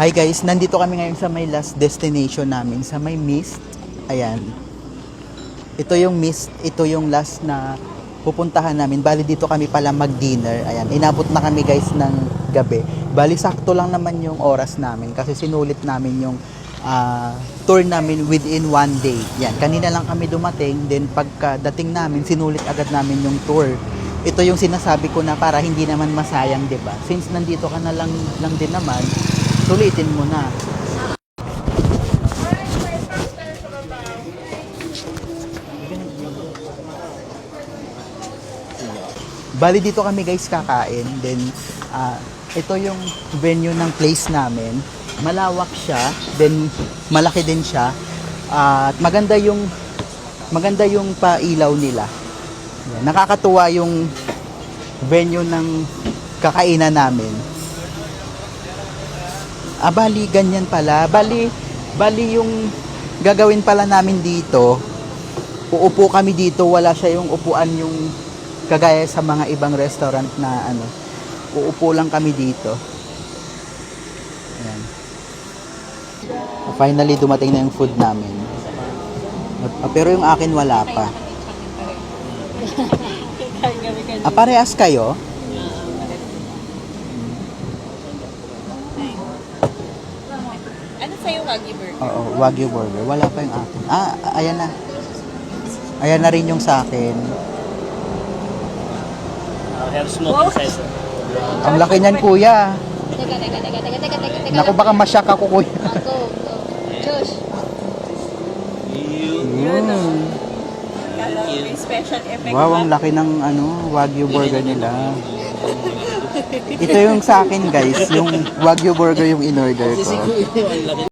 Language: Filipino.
Hi guys, nandito kami ngayon sa may last destination namin, sa may Mist. Ayan. Ito yung Mist, ito yung last na pupuntahan namin. Bali dito kami pala mag-dinner. Ayan, inabot na kami guys ng gabi. Bali sakto lang naman yung oras namin kasi sinulit namin yung tour namin within one day. Yan, kanina lang kami dumating, then pagkadating namin, sinulit agad namin yung tour. Ito yung sinasabi ko na para hindi naman masayang, 'di ba? Since nandito ka na lang din naman, sulitin mo na. Bali dito kami guys kakain. Then ito yung venue ng place namin. Malawak siya, then malaki din siya. At maganda yung pailaw nila. Yan, nakakatuwa yung venue ng kakainan namin. Bali, ganyan pala. Bali yung gagawin pala namin dito, uupo kami dito, wala siya yung upuan yung kagaya sa mga ibang restaurant na uupo lang kami dito. Ayan. Finally, dumating na yung food namin. Pero yung akin wala pa. Parehas kayo? Ano sa'yo, Wagyu burger? Oo, Wagyu burger. Wala pa yung akin. Ayan na. Ayan na rin yung sa akin. I have smoking size. Ang laki niyan, kuya. Teka. Naku, baka masyak ako, kuya. Go. Josh. May special effect. Wow, ang laki ng Wagyu burger nila. Ito yung sa akin, guys. Yung Wagyu burger yung in-order ko.